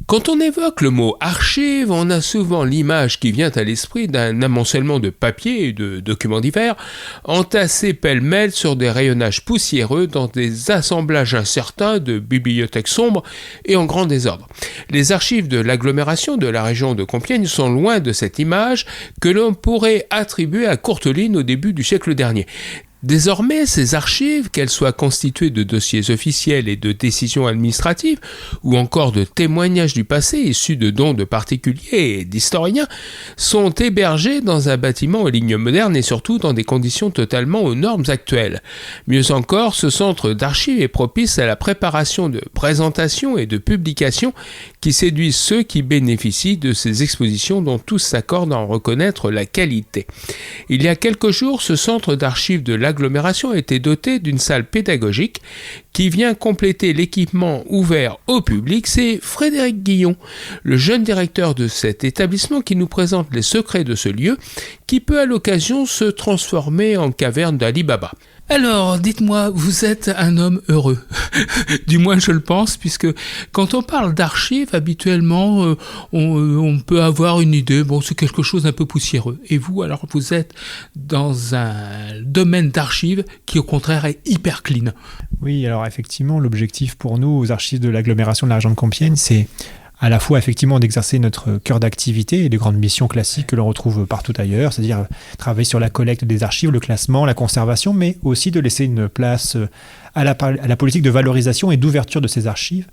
Quand on évoque le mot archive, on a souvent l'image qui vient à l'esprit d'un amoncellement de papier et de documents divers, entassés pêle-mêle sur des rayonnages poussiéreux dans des assemblages incertains de bibliothèques sombres et en grand désordre. Les archives de l'agglomération de la région de Compiègne sont loin de cette image que l'on pourrait attribuer à Courteline au début du siècle dernier. Désormais, ces archives, qu'elles soient constituées de dossiers officiels et de décisions administratives, ou encore de témoignages du passé issus de dons de particuliers et d'historiens, sont hébergées dans un bâtiment aux lignes modernes et surtout dans des conditions totalement aux normes actuelles. Mieux encore, ce centre d'archives est propice à la préparation de présentations et de publications qui séduisent ceux qui bénéficient de ces expositions dont tous s'accordent à en reconnaître la qualité. Il y a quelques jours, ce centre d'archives de l'agglomération a été doté d'une salle pédagogique qui vient compléter l'équipement ouvert au public. C'est Frédéric Guillon, le jeune directeur de cet établissement, qui nous présente les secrets de ce lieu qui peut à l'occasion se transformer en caverne d'Ali Baba. Alors, dites-moi, vous êtes un homme heureux. Du moins, je le pense, puisque quand on parle d'archives, habituellement, on peut avoir une idée, bon, c'est quelque chose d'un peu poussiéreux. Et vous, alors, vous êtes dans un domaine d'archives qui, au contraire, est hyper clean. Oui, alors effectivement, l'objectif pour nous, aux archives de l'agglomération de la région de Compiègne, c'est à la fois effectivement d'exercer notre cœur d'activité et des grandes missions classiques que l'on retrouve partout ailleurs, c'est-à-dire travailler sur la collecte des archives, le classement, la conservation, mais aussi de laisser une place à la politique de valorisation et d'ouverture de ces archives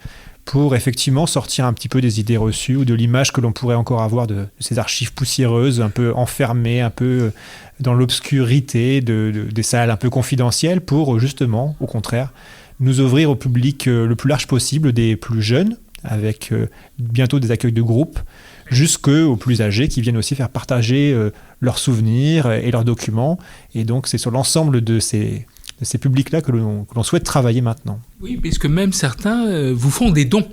pour effectivement sortir un petit peu des idées reçues ou de l'image que l'on pourrait encore avoir de ces archives poussiéreuses, un peu enfermées, un peu dans l'obscurité des salles un peu confidentielles, pour justement, au contraire, nous ouvrir au public le plus large possible, des plus jeunes, avec bientôt des accueils de groupe, jusqu'aux plus âgés qui viennent aussi faire partager leurs souvenirs et leurs documents. Et donc c'est sur l'ensemble de ces publics-là que l'on souhaite travailler maintenant. Oui, puisque même certains vous font des dons.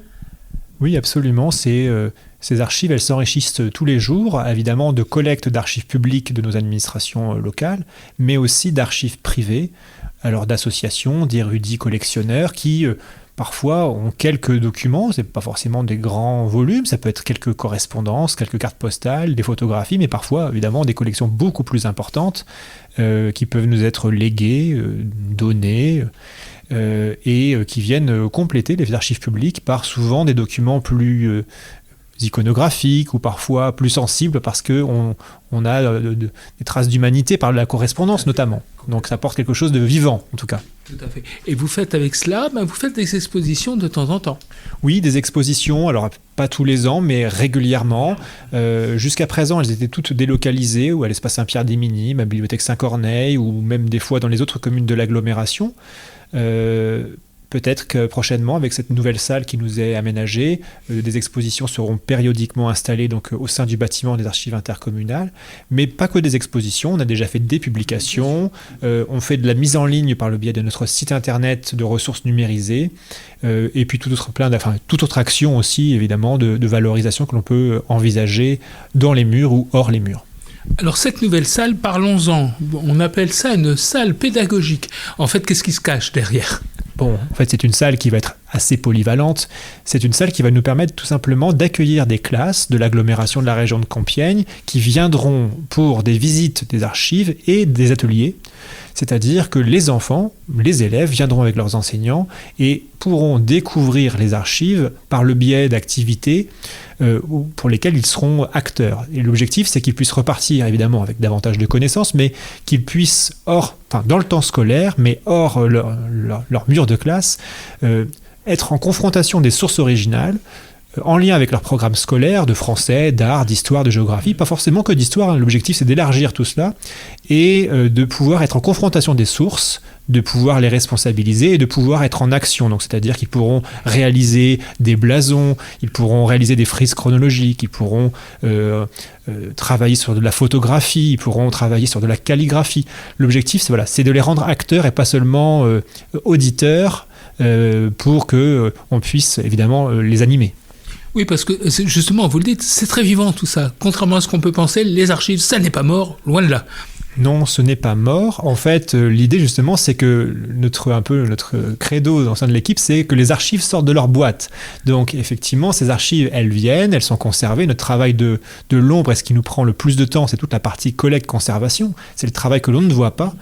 Oui, absolument. Ces archives, elles s'enrichissent tous les jours, évidemment, de collecte d'archives publiques de nos administrations locales, mais aussi d'archives privées, alors d'associations, d'érudits collectionneurs qui parfois ont quelques documents, c'est pas forcément des grands volumes, ça peut être quelques correspondances, quelques cartes postales, des photographies, mais parfois évidemment des collections beaucoup plus importantes qui peuvent nous être léguées, données et qui viennent compléter les archives publiques par souvent des documents plus iconographiques ou parfois plus sensibles parce qu'on a des traces d'humanité par la correspondance notamment. Donc ça apporte quelque chose de vivant en tout cas. Tout à fait. Et vous faites avec cela, vous faites des expositions de temps en temps. Oui, des expositions, alors pas tous les ans, mais régulièrement. Jusqu'à présent, elles étaient toutes délocalisées, ou à l'espace Saint-Pierre-des-Minimes, à la bibliothèque Saint-Corneille, ou même des fois dans les autres communes de l'agglomération. Peut-être que prochainement, avec cette nouvelle salle qui nous est aménagée, des expositions seront périodiquement installées donc, au sein du bâtiment des archives intercommunales. Mais pas que des expositions, on a déjà fait des publications, on fait de la mise en ligne par le biais de notre site internet de ressources numérisées, et puis toute autre action aussi, évidemment, de valorisation que l'on peut envisager dans les murs ou hors les murs. Alors cette nouvelle salle, parlons-en. On appelle ça une salle pédagogique. En fait, qu'est-ce qui se cache derrière ? Bon, en fait, c'est une salle qui va être assez polyvalente. C'est une salle qui va nous permettre tout simplement d'accueillir des classes de l'agglomération de la région de Compiègne qui viendront pour des visites des archives et des ateliers. C'est-à-dire que les enfants, les élèves viendront avec leurs enseignants et pourront découvrir les archives par le biais d'activités pour lesquelles ils seront acteurs. Et l'objectif, c'est qu'ils puissent repartir évidemment avec davantage de connaissances, mais qu'ils puissent, dans le temps scolaire, mais hors leur mur de classe, être en confrontation des sources originales, en lien avec leur programme scolaire de français, d'art, d'histoire, de géographie, pas forcément que d'histoire, l'objectif c'est d'élargir tout cela et de pouvoir être en confrontation des sources, de pouvoir les responsabiliser et de pouvoir être en action. Donc, c'est-à-dire qu'ils pourront réaliser des blasons, ils pourront réaliser des frises chronologiques, ils pourront travailler sur de la photographie, ils pourront travailler sur de la calligraphie. L'objectif c'est de les rendre acteurs et pas seulement auditeurs pour qu'on puisse évidemment les animer. Oui, parce que justement, vous le dites, c'est très vivant tout ça. Contrairement à ce qu'on peut penser, les archives, ça n'est pas mort, loin de là. Non, ce n'est pas mort. En fait, l'idée justement, c'est que notre credo au sein de l'équipe, c'est que les archives sortent de leur boîte. Donc effectivement, ces archives, elles viennent, elles sont conservées. Notre travail de l'ombre, et ce qui nous prend le plus de temps, c'est toute la partie collecte-conservation. C'est le travail que l'on ne voit pas.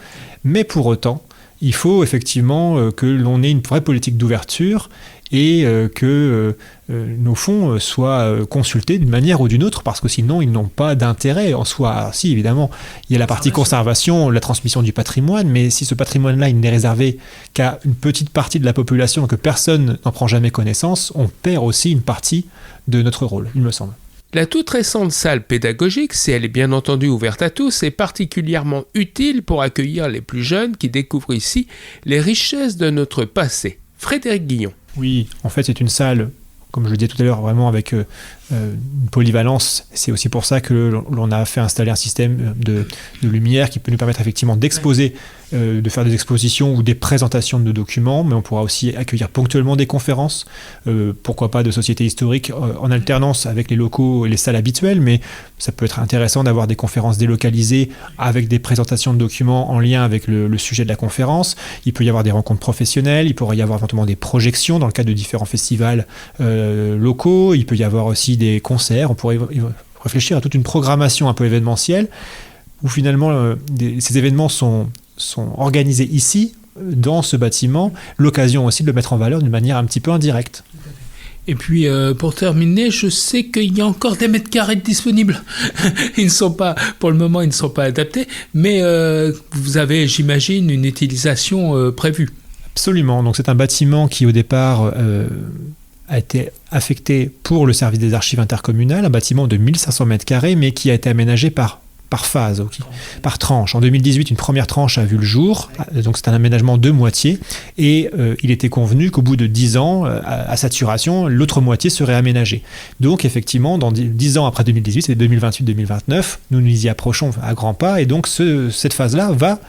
Mais pour autant, il faut effectivement que l'on ait une vraie politique d'ouverture et que nos fonds soient consultés d'une manière ou d'une autre, parce que sinon ils n'ont pas d'intérêt en soi. Alors, si, évidemment, il y a la partie conservation, la transmission du patrimoine, mais si ce patrimoine-là, il n'est réservé qu'à une petite partie de la population, que personne n'en prend jamais connaissance, on perd aussi une partie de notre rôle, il me semble. La toute récente salle pédagogique, si elle est bien entendu ouverte à tous, est particulièrement utile pour accueillir les plus jeunes qui découvrent ici les richesses de notre passé. Frédéric Guillon. Oui, en fait, c'est une salle, comme je le disais tout à l'heure, vraiment avec une polyvalence. C'est aussi pour ça que l'on a fait installer un système de lumière qui peut nous permettre effectivement d'exposer, de faire des expositions ou des présentations de documents, mais on pourra aussi accueillir ponctuellement des conférences, pourquoi pas de sociétés historiques en alternance avec les locaux et les salles habituelles, mais ça peut être intéressant d'avoir des conférences délocalisées avec des présentations de documents en lien avec le sujet de la conférence. Il peut y avoir des rencontres professionnelles, il pourrait y avoir éventuellement des projections dans le cadre de différents festivals locaux, il peut y avoir aussi des concerts, on pourrait réfléchir à toute une programmation un peu événementielle où finalement ces événements sont organisés ici, dans ce bâtiment, l'occasion aussi de le mettre en valeur d'une manière un petit peu indirecte. Et puis, pour terminer, je sais qu'il y a encore des mètres carrés disponibles. Ils ne sont pas, pour le moment, ils ne sont pas adaptés, mais vous avez, j'imagine, une utilisation prévue. Absolument. Donc, c'est un bâtiment qui, au départ, a été affecté pour le service des archives intercommunales, un bâtiment de 1500 mètres carrés, mais qui a été aménagé par phase, okay, par tranche. En 2018, une première tranche a vu le jour, donc c'est un aménagement de moitié, et il était convenu qu'au bout de 10 ans, à saturation, l'autre moitié serait aménagée. Donc effectivement, dans 10 ans après 2018, c'est 2028-2029, nous y approchons à grands pas, et donc cette phase-là va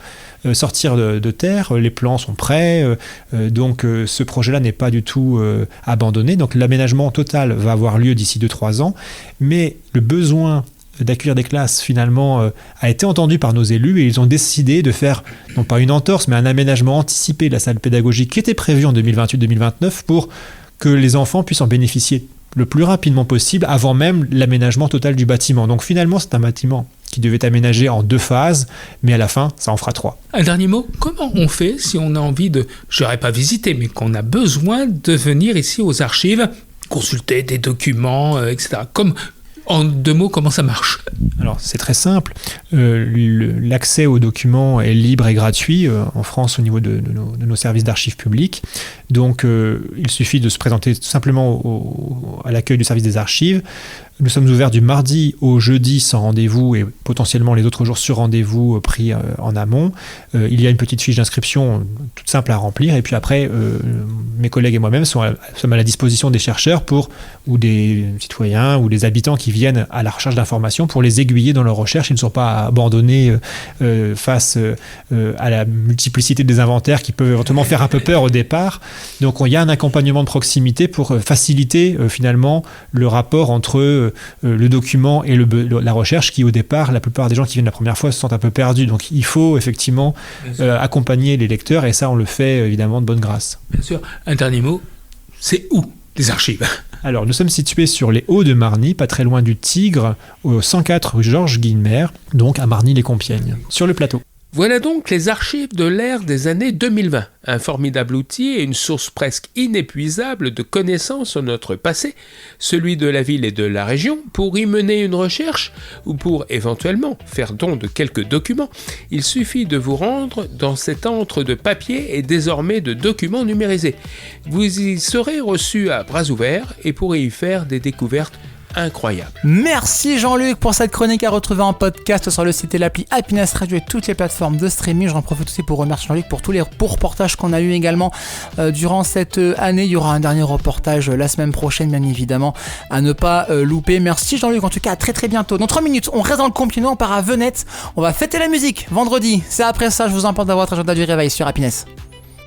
sortir de terre, les plans sont prêts, donc ce projet-là n'est pas du tout abandonné, donc l'aménagement total va avoir lieu d'ici 2-3 ans, mais le besoin d'accueillir des classes finalement a été entendu par nos élus et ils ont décidé de faire, non pas une entorse, mais un aménagement anticipé de la salle pédagogique qui était prévu en 2028-2029 pour que les enfants puissent en bénéficier le plus rapidement possible avant même l'aménagement total du bâtiment. Donc finalement, c'est un bâtiment qui devait être aménagé en 2 phases, mais à la fin, ça en fera 3. Un dernier mot, comment on fait si on a envie de, je n'aurais pas visité, mais qu'on a besoin de venir ici aux archives, consulter des documents, etc. En 2 mots, comment ça marche ? Alors, c'est très simple. L'accès aux documents est libre et gratuit en France au niveau de nos services d'archives publiques. Donc, il suffit de se présenter tout simplement à l'accueil du service des archives. Nous sommes ouverts du mardi au jeudi sans rendez-vous et potentiellement les autres jours sur rendez-vous pris en amont. Il y a une petite fiche d'inscription toute simple à remplir et puis après, mes collègues et moi-même sommes à la disposition des chercheurs ou des citoyens ou des habitants qui viennent à la recherche d'informations pour les aiguiller dans leurs recherches. Ils ne sont pas abandonnés face à la multiplicité des inventaires qui peuvent éventuellement faire un peu peur au départ. Donc il y a un accompagnement de proximité pour faciliter finalement le rapport entre le document et la recherche qui au départ, la plupart des gens qui viennent la première fois se sentent un peu perdus. Donc il faut effectivement accompagner les lecteurs et ça on le fait évidemment de bonne grâce. Bien sûr. Un dernier mot, c'est où les archives ? Alors nous sommes situés sur les Hauts de Marny, pas très loin du Tigre, au 104 rue Georges Guilmer, donc à Marny-les-Compiègnes, sur le plateau. Voilà donc les archives de l'ère des années 2020, un formidable outil et une source presque inépuisable de connaissances sur notre passé, celui de la ville et de la région, pour y mener une recherche ou pour éventuellement faire don de quelques documents. Il suffit de vous rendre dans cet antre de papier et désormais de documents numérisés. Vous y serez reçu à bras ouverts et pourrez y faire des découvertes incroyable. Merci Jean-Luc pour cette chronique à retrouver en podcast sur le site et l'appli Happiness Radio et toutes les plateformes de streaming. J'en profite aussi pour remercier Jean-Luc pour tous les reportages qu'on a eu également durant cette année. Il y aura un dernier reportage la semaine prochaine, bien évidemment, à ne pas louper. Merci Jean-Luc, en tout cas à très très bientôt. Dans 3 minutes, on reste dans le Compiègne, on part à Venette. On va fêter la musique vendredi. C'est après ça, je vous emporte dans votre agenda du réveil sur Happiness.